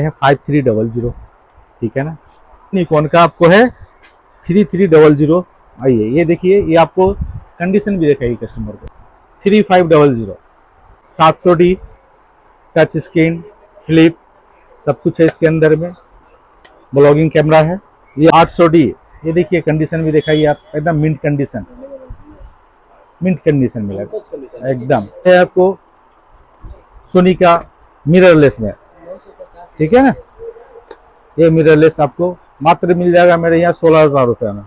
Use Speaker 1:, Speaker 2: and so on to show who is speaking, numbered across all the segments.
Speaker 1: है 5300, ठीक है ना। निकॉन का आपको है 3300। आइए ये देखिए, ये आपको कंडीशन भी दिखाई कस्टमर को। 3500 700D टच स्क्रीन फ्लिप सब कुछ है इसके अंदर में। ब्लॉगिंग कैमरा है। ये 800D, ये देखिए कंडीशन भी दिखाइए आप, एकदम मिंट कंडीशन मिलेगा एकदम। है आपको सोनी का मिररलेस में, ठीक है ना। ये मिररलेस आपको मात्र मिल जाएगा मेरे यहाँ 16,000 रुपये में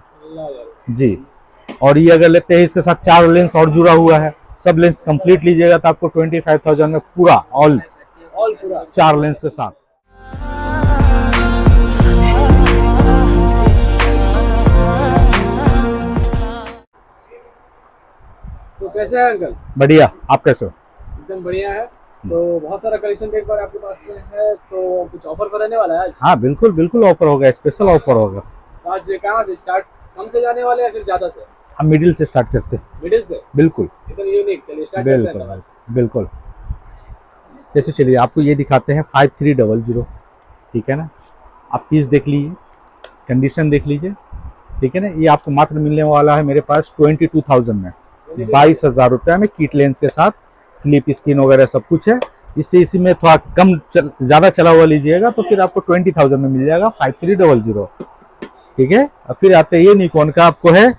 Speaker 1: जी। और ये अगर लेते हैं इसके साथ 4 लेंस और जुड़ा हुआ है, सब लेंस कंप्लीट लीजिएगा तो आपको 25,000 में पूरा ऑल 4 लेंस के साथ।
Speaker 2: तो कैसे है अंकल?
Speaker 1: बढ़िया, आप कैसे हो?
Speaker 2: एकदम बढ़िया है। तो बहुत सारा कलेक्शन एक बार आपके पास में है, तो कुछ ऑफर कराने वाला है आज?
Speaker 1: हाँ बिल्कुल बिल्कुल ऑफर होगा, स्पेशल ऑफर होगा।
Speaker 2: आज कहाँ से स्टार्ट, कम से जाने वाले या फिर ज्यादा से?
Speaker 1: हम मिडिल से स्टार्ट करते हैं।
Speaker 2: मिडिल से?
Speaker 1: बिल्कुल
Speaker 2: एकदम यूनिक। चलिए स्टार्ट करते हैं।
Speaker 1: बिल्कुल बिल्कुल। जैसे चलिए आपको ये दिखाते हैं 5300, ठीक है ना। आप पीस देख लीजिए, कंडीशन देख लीजिए, ठीक है ना। ये आपको मात्र मिलने वाला है मेरे पास 22,000 में, 22,000 रुपये में किट लेंस के साथ, फ्लिप स्क्रीन वगैरह सब कुछ है। इससे इसी में थोड़ा कम ज़्यादा चला हुआ लीजिएगा तो फिर आपको 20,000 में मिल जाएगा 5300, ठीक है। और फिर आते हैं ये निकॉन का आपको है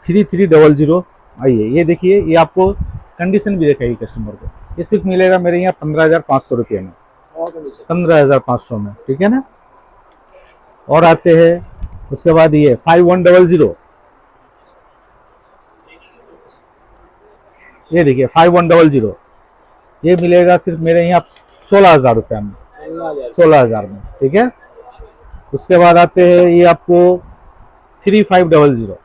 Speaker 1: 3300। आइए ये देखिए, ये आपको कंडीशन भी दिखाइए कस्टमर को। ये सिर्फ मिलेगा मेरे यहाँ 15,500 रुपये में, 15,500 में, ठीक है ना। और आते हैं उसके बाद ये 5100, ये देखिए 5100, ये मिलेगा सिर्फ मेरे यहाँ 16,000 रुपये में, 16,000 में, ठीक है। उसके बाद आते हैं ये आपको 3500,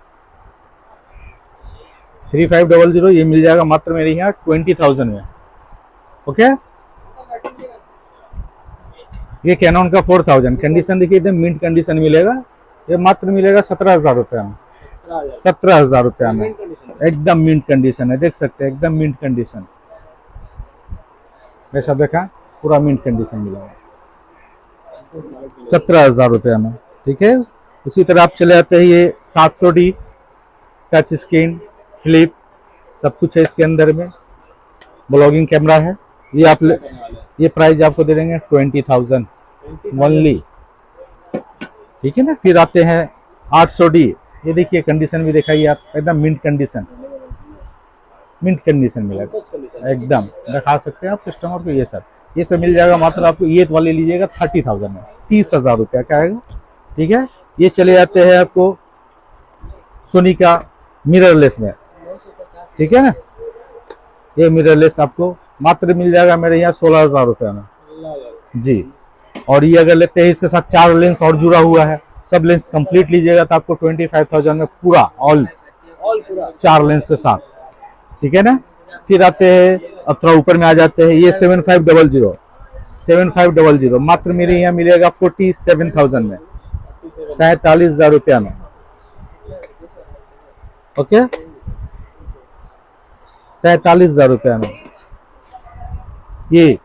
Speaker 1: ये मिल जाएगा मात्र मेरे यहाँ 20,000 में, ओके। ये कैनन का 4000, कंडीशन देखिए एकदम मिंट कंडीशन मिलेगा। ये मात्र मिलेगा 17,000 रुपये में, 17,000 रुपये में, एकदम मिंट कंडीशन है, देख सकते हैं एकदम मिंट कंडीशन। ऐसा देखा, पूरा मिंट कंडीशन मिलेगा 17,000 रुपये में, ठीक है। उसी तरह आप चले आते हैं ये 700D टच स्क्रीन फ्लिप सब कुछ है इसके अंदर में। ब्लॉगिंग कैमरा है। ये आप ये प्राइस आपको दे देंगे 20,000 ओनली, ठीक है ना। फिर आते हैं 800D, ये देखिए कंडीशन भी दिखाइए आप, एकदम मिंट कंडीशन मिलेगा एकदम। दिखा सकते हैं आप कस्टमर को। ये सब मिल जाएगा मात्र आपको, ये वाले लीजिएगा 30,000 में, 30,000 रुपया का आएगा, ठीक है। ये चले जाते हैं आपको सोनी का मिररलेस में, ठीक है ना। ये मिररलेस आपको मात्र मिल जाएगा मेरे यहाँ 16,000 रुपये में जी। और ये अगर लेते हैं इसके साथ 4 लेंस और जुड़ा हुआ है, सब लेंस कंप्लीट लीजिएगा तो आपको 25,000 में पूरा ऑल 4 लेंस के साथ, ठीक है ना। फिर आते हैं, अब थोड़ा ऊपर में आ जाते हैं, ये 7500 मात्र मेरे यहाँ मिलेगा 47,000 में, 47,000 रुपया में, ओके, 47,000 रुपया में। ये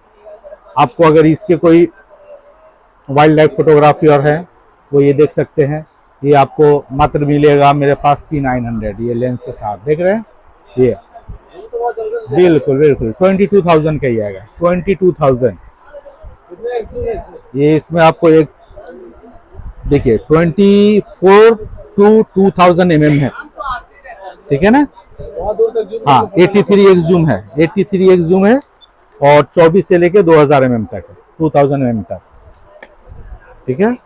Speaker 1: आपको अगर इसके कोई वाइल्ड लाइफ फोटोग्राफी और है वो ये देख सकते हैं। ये आपको मात्र मिलेगा मेरे पास P900, ये लेंस के साथ, देख रहे हैं ये बिल्कुल बिल्कुल 22,000 का ही आएगा, 22,000। ये इसमें आपको एक देखिए 24 to 2000 mm है, ठीक है ना। हाँ 83x जूम है, 83x जूम है और 24 से लेके 2000 mm तक है, 2000 mm तक, ठीक है।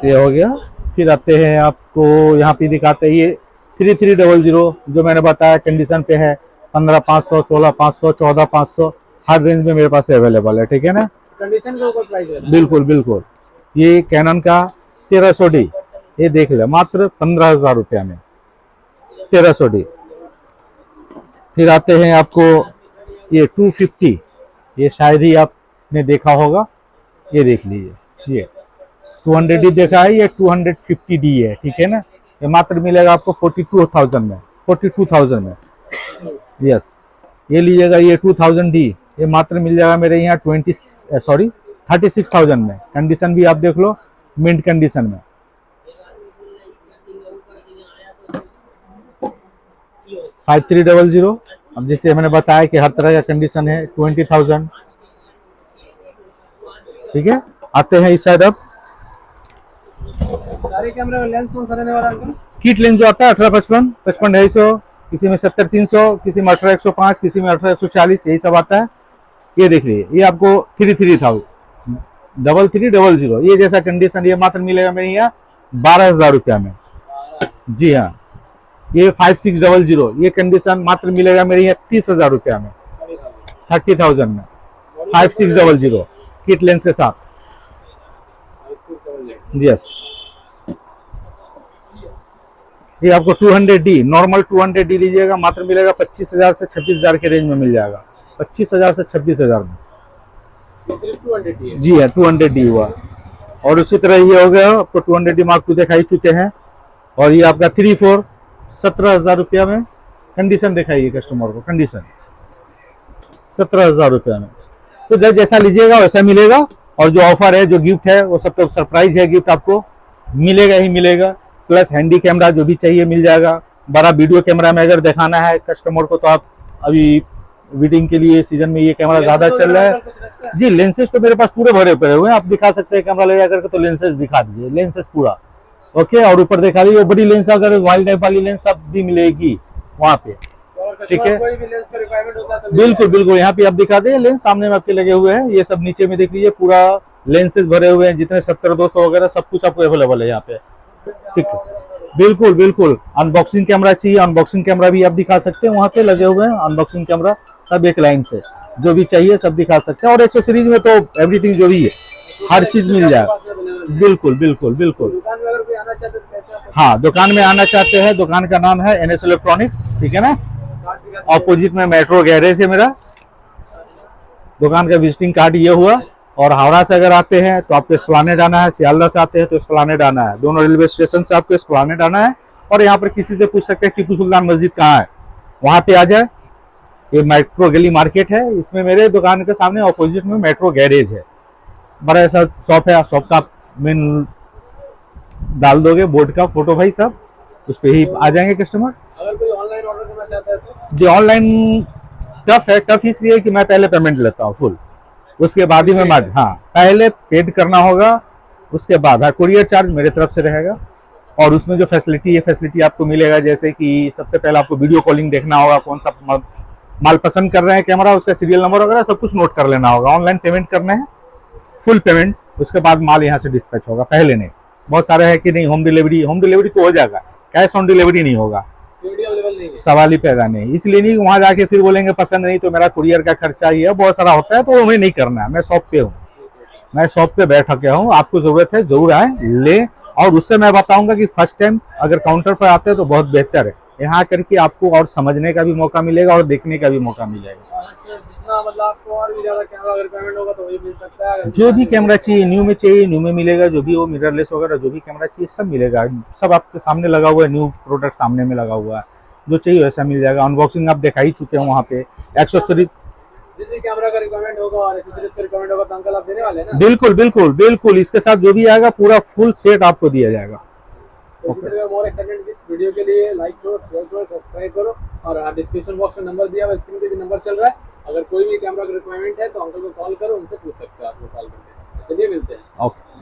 Speaker 1: ये हो गया। फिर आते हैं आपको यहाँ पे दिखाते हैं ये 3300 जो मैंने बताया कंडीशन पे है, 15,500, 16,500, 14,500 हर रेंज में मेरे पास अवेलेबल है, ठीक है ना।
Speaker 2: कंडीशन के ऊपर प्राइस है।
Speaker 1: बिल्कुल बिल्कुल। ये कैनन का 1300D, ये देख ले मात्र 15,000 रुपया में, 1300D। फिर आते हैं आपको ये 250, ये शायद ही आपने देखा होगा, ये देख लीजिए, ये 200D देखा है, ये 250D है, ठीक है ना। ये मात्र मिलेगा आपको 42,000 में, 42,000 में, यस ये लीजिएगा, ये 2000D, ये मात्र मिल जाएगा मेरे यहाँ 36,000 में। कंडीशन भी आप देख लो, मिंट कंडीशन में। 5300। अब जैसे मैंने बताया कि हर तरह का कंडीशन है, 20,000। ठीक है, आते हैं इस साइड। अब
Speaker 2: सारे कैमरे में लेंस कौन सा रहने वाला है अंकल?
Speaker 1: किट लेंस जो आता है 18-55, 55-250, किसी में 70-300, किसी में 18-105, किसी में 18-140, यही सब आता है। ये देख लीजिए, ये आपको 33,000 ये जैसा कंडीशन, ये मात्र मिलेगा मेरे यहाँ 12,000 रुपया में। जी हाँ, ये 5600, ये कंडीशन मात्र मिलेगा मेरे यहाँ 30,000 रुपया में, 30,000 में। 5600 किट लेंस के साथ। यस, ये आपको 200D, नॉर्मल 200D लीजिएगा, मात्र मिलेगा 25,000 से 26,000 के रेंज में मिल जाएगा। 25,000 से 26,000 में।
Speaker 2: ये सिर्फ 200D है?
Speaker 1: जी हाँ, 200D हुआ। और उसी तरह ये हो गया, आपको 200D Mark II दिखाई चुके हैं। और ये आपका 3-4 17,000 रुपया में। कंडीशन दिखाइए कस्टमर को, कंडीशन 17,000 रुपया में। तो जैसा लीजिएगा वैसा मिलेगा। और जो ऑफर है, जो गिफ्ट है, वो सब तो सरप्राइज है, गिफ्ट आपको मिलेगा ही मिलेगा। प्लस हैंडी कैमरा जो भी चाहिए मिल जाएगा। बड़ा वीडियो कैमरा में अगर दिखाना है कस्टमर को, तो आप अभी वेडिंग के लिए सीजन में ये कैमरा ज्यादा चल रहा है। जी, लेंसेज तो मेरे पास पूरे भरे पड़े हुए हैं, आप दिखा सकते हैं। कैमरा ले जाकर के तो लेंसेज दिखा दीजिए, लेंसेज पूरा ओके। और ऊपर दिखा दीजिए बड़ी लेंस, अगर वाइल्ड टाइप वाली लेंस सब भी मिलेगी वहाँ पे। ठीक है,
Speaker 2: कोई भी लेंस का रिक्वायरमेंट होता है तो
Speaker 1: बिल्कुल बिल्कुल। यहाँ पे आप दिखा दें, लेंस सामने में आपके लगे हुए हैं। ये सब नीचे में देख लीजिए, पूरा लेंसेज भरे हुए हैं, जितने 70-200 वगैरह सब कुछ आपको अवेलेबल है यहाँ पे। ठीक है, बिल्कुल बिल्कुल। अनबॉक्सिंग कैमरा चाहिए, अनबॉक्सिंग कैमरा भी आप दिखा सकते हैं, वहाँ पे लगे हुए हैं अनबॉक्सिंग कैमरा सब एक लाइन से। जो भी चाहिए सब दिखा सकते हैं। और एक्सेसरीज में तो एवरीथिंग जो भी है, हर चीज मिल जाएगा। बिल्कुल बिल्कुल बिल्कुल।
Speaker 2: दुकान में अगर कोई आना चाहते तो कैसे आ सकते
Speaker 1: हाँ, दुकान में आना चाहते हैं, दुकान का नाम है NS इलेक्ट्रॉनिक्स। ठीक है ना,
Speaker 2: हैं?
Speaker 1: ऑपोजिट में मेट्रो गैरेज है मेरा। दुकान का विजिटिंग कार्ड ये हुआ। और हावड़ा से अगर आते हैं तो आपको एस्प्लानेड आना है, सियालदह से आते हैं तो एस्प्लानेड आना है। दोनों रेलवे स्टेशन से आपको एस्प्लानेड आना है। और यहाँ पर किसी से पूछ सकते हैं टीपू सुल्तान मस्जिद कहाँ है, वहां पे आ जाए। ये मेट्रो गली मार्केट है, इसमें मेरे दुकान के सामने ऑपोजिट में मेट्रो गैरेज है। बड़ा ऐसा शॉप है, शॉप का मेन डाल दोगे बोर्ड का फोटो भाई सब, उस पर ही आ जाएंगे कस्टमर।
Speaker 2: अगर कोई ऑनलाइन ऑर्डर करना चाहता है तो?
Speaker 1: जो ऑनलाइन टफ है, टफ इसलिए कि मैं पहले पेमेंट लेता हूँ फुल, उसके बाद ही मैं हाँ, पहले पेड करना होगा, उसके बाद हाँ कुरियर चार्ज मेरे तरफ से रहेगा। और उसमें जो फैसिलिटी है, फैसिलिटी आपको मिलेगा, जैसे कि सबसे पहले आपको वीडियो कॉलिंग देखना होगा, कौन सा माल पसंद कर रहे हैं कैमरा, उसका सीरियल नंबर वगैरह सब कुछ नोट कर लेना होगा। ऑनलाइन पेमेंट करना है, फुल पेमेंट, उसके बाद माल यहाँ से डिस्पैच होगा, पहले नहीं। बहुत सारे है कि नहीं होम डिलीवरी तो हो जाएगा, कैश ऑन डिलीवरी नहीं होगा,
Speaker 2: सीडी अवेलेबल नहीं है?
Speaker 1: सवाल ही पैदा नहीं। इसलिए नहीं वहां जाके फिर बोलेंगे पसंद नहीं तो मेरा कुरियर का खर्चा ही है, बहुत सारा होता है, तो हमें नहीं करना है। मैं शॉप पे हूँ, मैं शॉप पे बैठ के हूँ। आपको जरूरत है जरूर आए ले। और उससे मैं बताऊंगा कि फर्स्ट टाइम अगर काउंटर पर आते हैं तो बहुत बेहतर है, यहाँ करके आपको और समझने का भी मौका मिलेगा और देखने का भी मौका मिलेगा।
Speaker 2: जितना मतलब आपको और भी ज्यादा कैमरा अगर पेमेंट होगा तो वही मिल सकता है।
Speaker 1: जो भी कैमरा चाहिए न्यू में चाहिए, न्यू में मिलेगा। जो भी हो मिररलेस वगैरह जो भी कैमरा चाहिए सब मिलेगा, सब आपके सामने लगा हुआ है, न्यू प्रोडक्ट सामने में लगा हुआ है, जो चाहिए वैसा मिल जाएगा। अनबॉक्सिंग आप दिखा ही चुके हैं वहाँ पे। एक्सेसरी
Speaker 2: जिस भी कैमरा का रिक्वायरमेंट होगा और एक्सेसरीज का रिक्वायरमेंट होगा तो अंकल आप देने वाले हैं ना?
Speaker 1: बिल्कुल बिल्कुल बिल्कुल, इसके साथ जो भी आएगा पूरा फुल सेट आपको दिया जाएगा।
Speaker 2: मोर एक्साइटेड वीडियो के लिए लाइक करो, शेयर करो, सब्सक्राइब करो। और डिस्क्रिप्शन बॉक्स में नंबर दिया हुआ, स्क्रीन पे भी नंबर चल रहा है। अगर कोई भी कैमरा का रिक्वायरमेंट है तो अंकल को कॉल करो, उनसे पूछ सकते हो, आपको कॉल करके। चलिए मिलते हैं।
Speaker 1: ओके।